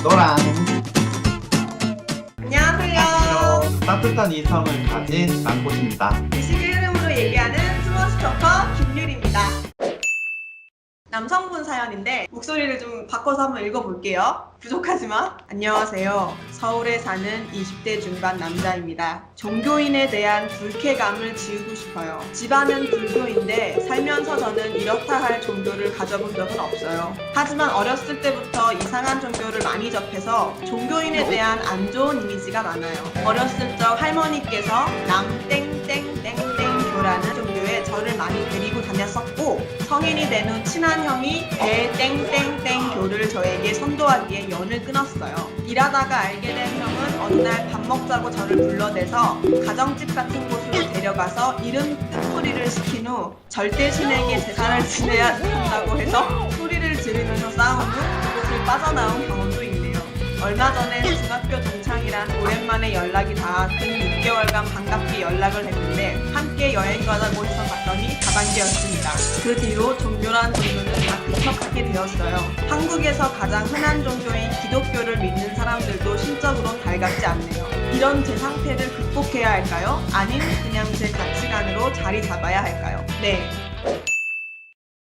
너랑 안녕하세요. 따뜻한 이성을 가진 남꽃입니다. 21흐름으로 얘기하는 스몰 스토커 김유리입니다. 남성분 사연인데 목소리를 좀 바꿔서 한번 읽어볼게요. 부족하지만 안녕하세요. 서울에 사는 20대 중반 남자입니다. 종교인에 대한 불쾌감을 지우고 싶어요. 집안은 불교인데 살면서 저는 이렇다 할 종교를 가져본 적은 없어요. 하지만 어렸을 때부터 이상한 종교를 많이 접해서 종교인에 대한 안 좋은 이미지가 많아요. 어렸을 적 할머니께서 남땡땡땡땡교라는 종교에 저를 많이 데리고 다녔었고, 성인이 된 후 친한 형이 대땡땡땡교를 저에게 선도하기에 연을 끊었어요. 일하다가 알게 된 형은 어느 날 밥 먹자고 저를 불러내서 가정집 같은 곳으로 데려가서 이름 뜻풀이를 시킨 후 절대 신에게 제사를 지내야 한다고 해서 소리를 지르면서 싸운 후 그곳을 빠져나온 경험도 있네요. 얼마 전에 중학교 동창이랑 오랜만에 연락이 닿아 근 6개월간 반갑게 연락을 했는데 함께 여행 가자고 해서 갔더니 다반기였습니다. 그 뒤로 종교란 종교는 다 급격하게 되었어요. 한국에서 가장 흔한 종교인 기독교를 믿는 사람들도 신적으로 달갑지 않네요. 이런 제 상태를 극복해야 할까요? 아님 그냥 제 가치관으로 자리 잡아야 할까요? 네.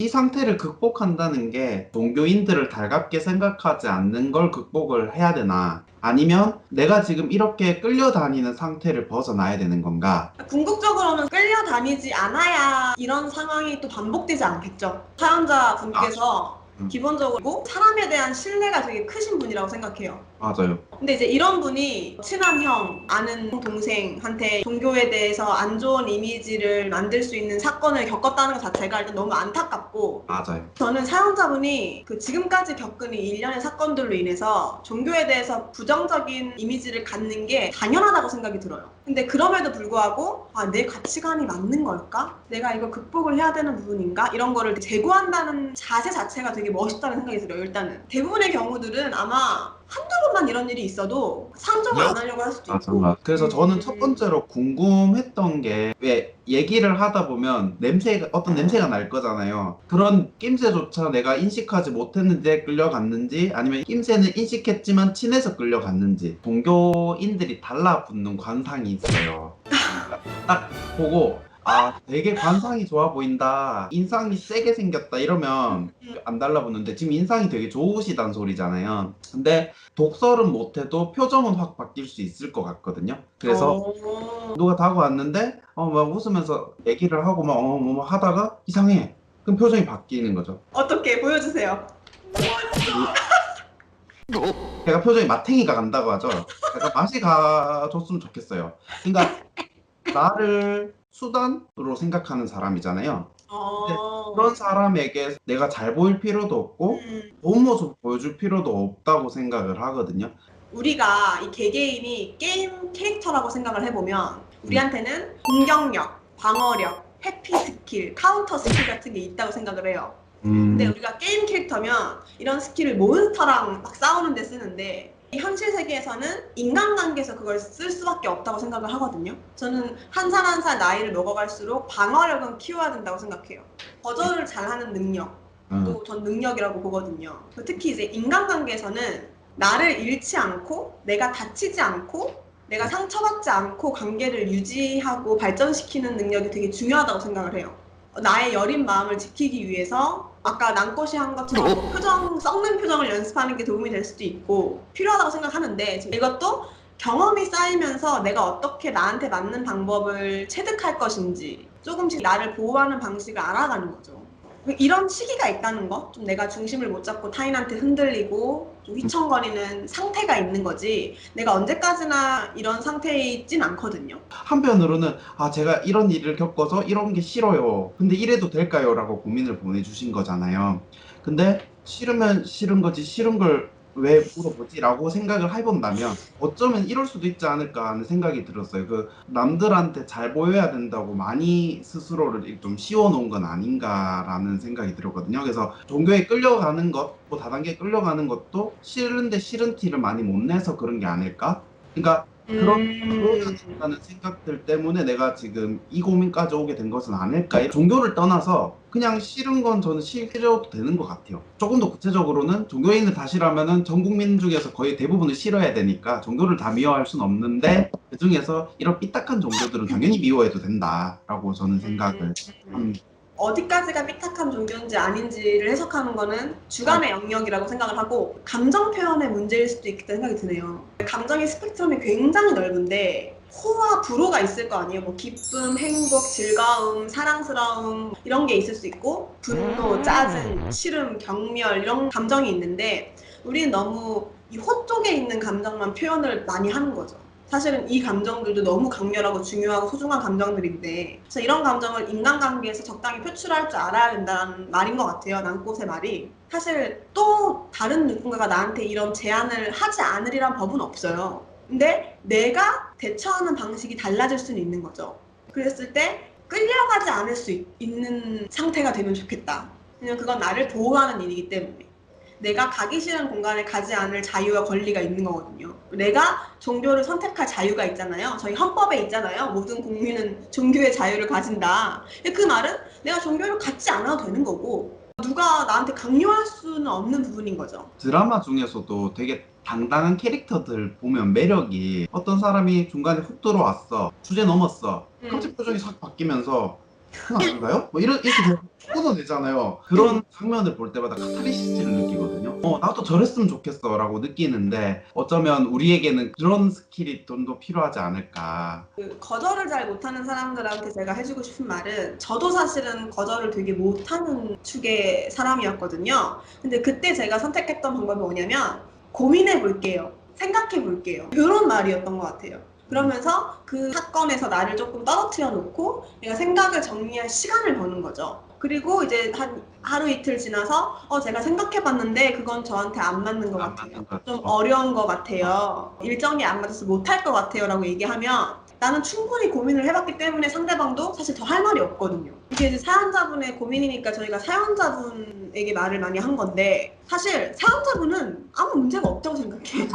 이 상태를 극복한다는 게 종교인들을 달갑게 생각하지 않는 걸 극복을 해야 되나? 아니면 내가 지금 이렇게 끌려다니는 상태를 벗어나야 되는 건가? 궁극적으로는 끌려다니지 않아야 이런 상황이 또 반복되지 않겠죠. 사연자 분께서 기본적으로 사람에 대한 신뢰가 되게 크신 분이라고 생각해요. 맞아요. 근데 이제 이런 분이 친한 형, 아는 동생한테 종교에 대해서 안 좋은 이미지를 만들 수 있는 사건을 겪었다는 것 자체가 일단 너무 안타깝고, 맞아요. 저는 사연자분이 그 지금까지 겪은 이 일련의 사건들로 인해서 종교에 대해서 부정적인 이미지를 갖는 게 당연하다고 생각이 들어요. 근데 그럼에도 불구하고 내 가치관이 맞는 걸까? 내가 이거 극복을 해야 되는 부분인가? 이런 거를 제고한다는 자세 자체가 되게 멋있다는 생각이 들어요. 일단은 대부분의 경우들은 아마 한두 번만 이런 일이 있어도 상정을 안 하려고 할 수도 있고. 맞아. 그래서 저는 첫 번째로 궁금했던 게, 왜 얘기를 하다 보면 어떤 냄새가 날 거잖아요. 그런 낌새조차 내가 인식하지 못했는데 끌려갔는지, 아니면 낌새는 인식했지만 친해서 끌려갔는지, 종교인들이 달라붙는 관상이 있어요. 딱 보고 되게 관상이 좋아 보인다, 인상이 세게 생겼다 이러면 안 달라붙는데, 지금 인상이 되게 좋으시단 소리잖아요. 근데 독설은 못해도 표정은 확 바뀔 수 있을 것 같거든요. 그래서 누가 다가왔는데 막 웃으면서 얘기를 하고 뭐 하다가 이상해. 그럼 표정이 바뀌는 거죠. 어떻게 보여주세요? 제가 표정이 마탱이가 간다고 하죠. 약간 맛이 가줬으면 좋겠어요. 그러니까 나를 수단으로 생각하는 사람이잖아요. 근데 그런 사람에게 내가 잘 보일 필요도 없고 좋은 모습 보여줄 필요도 없다고 생각을 하거든요. 우리가 이 개개인이 게임 캐릭터라고 생각을 해보면 우리한테는 공격력, 방어력, 회피 스킬, 카운터 스킬 같은 게 있다고 생각을 해요. 근데 우리가 게임 캐릭터면 이런 스킬을 몬스터랑 막 싸우는 데 쓰는데, 현실 세계에서는 인간관계에서 그걸 쓸 수밖에 없다고 생각을 하거든요. 저는 한 살 한 살 나이를 먹어갈수록 방어력은 키워야 된다고 생각해요. 거절을 잘하는 능력도 전 능력이라고 보거든요. 특히 이제 인간관계에서는 나를 잃지 않고 내가 다치지 않고 내가 상처받지 않고 관계를 유지하고 발전시키는 능력이 되게 중요하다고 생각을 해요. 나의 여린 마음을 지키기 위해서 아까 남꽃이 한 것처럼 썩는 표정을 연습하는 게 도움이 될 수도 있고 필요하다고 생각하는데, 이것도 경험이 쌓이면서 내가 어떻게 나한테 맞는 방법을 체득할 것인지 조금씩 나를 보호하는 방식을 알아가는 거죠. 이런 시기가 있다는 거, 좀 내가 중심을 못 잡고 타인한테 흔들리고 좀 휘청거리는 상태가 있는 거지, 내가 언제까지나 이런 상태에 있진 않거든요. 한편으로는 제가 이런 일을 겪어서 이런 게 싫어요. 근데 이래도 될까요? 라고 고민을 보내주신 거잖아요. 근데 싫으면 싫은 거지, 싫은 걸 왜 물어보지? 라고 생각을 해본다면 어쩌면 이럴 수도 있지 않을까 하는 생각이 들었어요. 남들한테 잘 보여야 된다고 많이 스스로를 좀 씌워놓은 건 아닌가라는 생각이 들었거든요. 그래서 종교에 끌려가는 것, 뭐 다단계에 끌려가는 것도 싫은데 싫은 티를 많이 못 내서 그런 게 아닐까? 그러니까 그런 생각들 때문에 내가 지금 이 고민까지 오게 된 것은 아닐까. 종교를 떠나서 그냥 싫은 건 저는 싫어도 되는 것 같아요. 조금 더 구체적으로는 종교인을 다 싫어하면은 전 국민 중에서 거의 대부분을 싫어해야 되니까 종교를 다 미워할 순 없는데 그 중에서 이런 삐딱한 종교들은 당연히 미워해도 된다라고 저는 생각을 합니다. 어디까지가 삐딱한 종교인지 아닌지를 해석하는 거는 주관의 영역이라고 생각을 하고 감정 표현의 문제일 수도 있겠다는 생각이 드네요. 감정의 스펙트럼이 굉장히 넓은데 호와 불호가 있을 거 아니에요. 뭐 기쁨, 행복, 즐거움, 사랑스러움 이런 게 있을 수 있고 분노, 짜증, 싫음, 경멸 이런 감정이 있는데 우리는 너무 이 호 쪽에 있는 감정만 표현을 많이 하는 거죠. 사실은 이 감정들도 너무 강렬하고 중요하고 소중한 감정들인데 그래서 이런 감정을 인간관계에서 적당히 표출할 줄 알아야 된다는 말인 것 같아요. 난꽃의 말이. 사실 또 다른 누군가가 나한테 이런 제안을 하지 않으리란 법은 없어요. 근데 내가 대처하는 방식이 달라질 수는 있는 거죠. 그랬을 때 끌려가지 않을 수 있는 상태가 되면 좋겠다. 왜냐면 그건 나를 보호하는 일이기 때문에. 내가 가기 싫은 공간에 가지 않을 자유와 권리가 있는 거거든요. 내가 종교를 선택할 자유가 있잖아요. 저희 헌법에 있잖아요. 모든 국민은 종교의 자유를 가진다. 그 말은 내가 종교를 갖지 않아도 되는 거고 누가 나한테 강요할 수는 없는 부분인 거죠. 드라마 중에서도 되게 당당한 캐릭터들 보면 매력이 어떤 사람이 중간에 훅 들어왔어. 주제 넘었어. 갑자기 표정이 싹 바뀌면서 그거 아닌가요? 뭐 이렇게 끊어내잖아요. 그런 장면을 볼 때마다 카타르시스를 느끼거든요. 나도 저랬으면 좋겠어 라고 느끼는데 어쩌면 우리에게는 그런 스킬이 좀 더 필요하지 않을까. 거절을 잘 못하는 사람들한테 제가 해주고 싶은 말은 저도 사실은 거절을 되게 못하는 축의 사람이었거든요. 근데 그때 제가 선택했던 방법이 뭐냐면 고민해 볼게요. 생각해 볼게요. 이런 말이었던 것 같아요. 그러면서 그 사건에서 나를 조금 떨어뜨려 놓고 내가 생각을 정리할 시간을 버는 거죠. 그리고 이제 한 하루 이틀 지나서 제가 생각해 봤는데 그건 저한테 안 맞는 것 같아요. 좀 어려운 것 같아요. 일정이 안 맞아서 못할 것 같아요 라고 얘기하면 나는 충분히 고민을 해봤기 때문에 상대방도 사실 더 할 말이 없거든요. 이게 이제 사연자분의 고민이니까 저희가 사연자분에게 말을 많이 한 건데 사실 사연자분은 아무 문제가 없다고 생각해.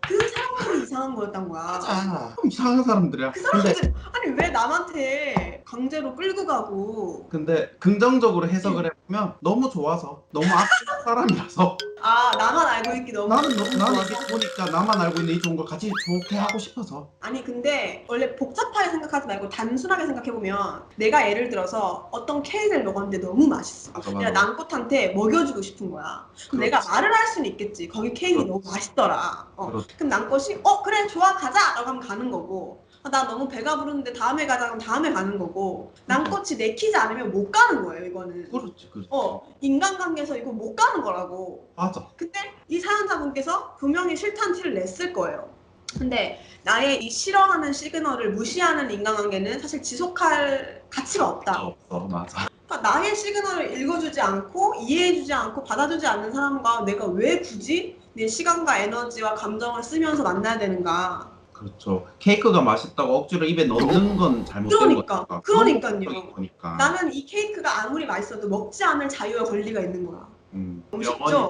그 사람들이 이상한 거였던 거야. 맞아. 이상한 사람들이야. 그 사람들 아니 왜 남한테 강제로 끌고 가고. 근데 긍정적으로 해석을 해보면 너무 좋아서 너무 악한 사람이라서 나만 알고 있기 너무 나는 좋아서. 이게 보니까 나만 알고 있는 이 좋은 걸 같이 좋게 하고 싶어서. 아니 근데 원래 복잡하게 생각하지 말고 단순하게 생각해보면 내가 예를 들어서 어떤 케이크를 먹었는데 너무 맛있어. 맞아, 내가 맞아. 남꽃한테 먹여주고 싶은 거야. 그럼 그렇지. 내가 말을 할 수는 있겠지. 거기 케이크 그렇지. 너무 맛있더라. 그렇지. 그럼 남꽃이 그래 좋아 가자 라고 하면 가는 거고 나 너무 배가 부르는데 다음에 가자 그럼 다음에 가는 거고 남꽃이 내키지 않으면 못 가는 거예요 이거는. 그렇지. 인간관계에서 이거 못 가는 거라고. 맞아. 근데 이 사연자분께서 분명히 싫다는 티를 냈을 거예요. 근데 나의 이 싫어하는 시그널을 무시하는 인간관계는 사실 지속할 가치가 없다. 없어. 맞아. 그러니까 나의 시그널을 읽어주지 않고 이해해주지 않고 받아주지 않는 사람과 내가 왜 굳이 내 시간과 에너지와 감정을 쓰면서 만나야 되는가. 그렇죠. 케이크가 맛있다고 억지로 입에 넣는 건 잘못된 거니까. 그러니까요. 나는 이 케이크가 아무리 맛있어도 먹지 않을 자유와 권리가 있는 거야. 너무 쉽죠? 영원이다.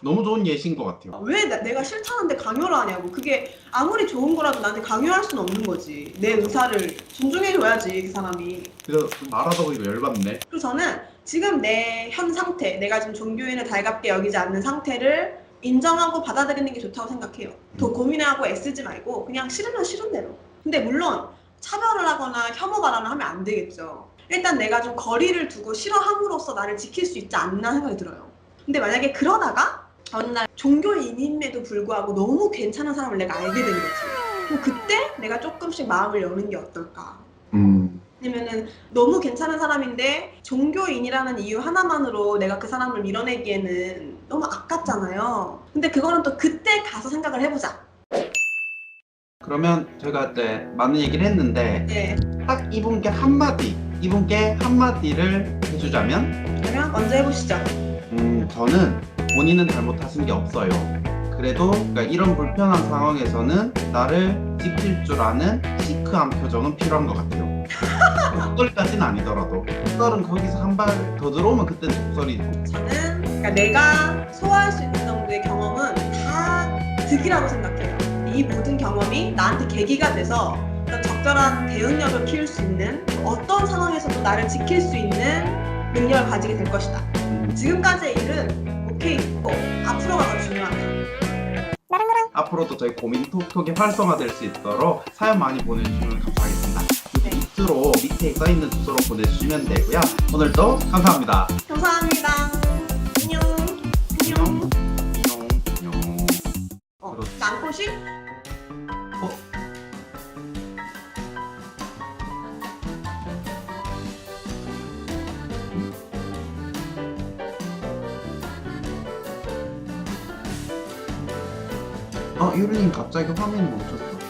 너무 좋은 예시인 것 같아요. 왜 내가 싫다는데 강요를 하냐고. 그게 아무리 좋은 거라도 나한테 강요할 수는 없는 거지. 내 의사를 존중해줘야지 그 사람이. 그래서 말하다 보니까 열받네. 그리고 저는 지금 내 현 상태, 내가 지금 종교인을 달갑게 여기지 않는 상태를 인정하고 받아들이는 게 좋다고 생각해요. 더 고민하고 애쓰지 말고 그냥 싫으면 싫은 대로. 근데 물론 차별을 하거나 혐오 발언을 하면 안 되겠죠. 일단 내가 좀 거리를 두고 싫어함으로써 나를 지킬 수 있지 않나 생각이 들어요. 근데 만약에 그러다가 어느 날 종교인임에도 불구하고 너무 괜찮은 사람을 내가 알게 된 거지. 그럼 그때 내가 조금씩 마음을 여는 게 어떨까. 왜냐면은 너무 괜찮은 사람인데 종교인이라는 이유 하나만으로 내가 그 사람을 밀어내기에는 너무 아깝잖아요. 근데 그거는 또 그때 가서 생각을 해보자. 그러면 저희가 이제 많은 얘기를 했는데 네. 딱 이분께 한마디를 해주자면 그러면 먼저 해보시죠. 저는 본인은 잘못하신 게 없어요. 그래도 그러니까 이런 불편한 상황에서는 나를 지킬 줄 아는 시크한 표정은 필요한 것 같아요. 속설까지는 아니더라도 속설은 거기서 한 발 더 들어오면 그때는 속설이고. 저는 그러니까 내가 소화할 수 있는 정도의 경험은 다 득이라고 생각해요. 이 모든 경험이 나한테 계기가 돼서 어떤 적절한 대응력을 키울 수 있는, 어떤 상황에서도 나를 지킬 수 있는 능력을 가지게 될 것이다. 지금까지의 일은 오케이 있고 앞으로가 더 중요하다. 앞으로도 저희 고민 톡톡이 활성화될 수 있도록 사연 많이 보내주시면 감사하겠습니다. 네. 밑으로 밑에 써있는 주소로 보내주시면 되고요. 오늘도 감사합니다. 감사합니다. 안녕. 안녕. 안녕. 그렇지. 남포식? 유리님 갑자기 화면이 멈췄어.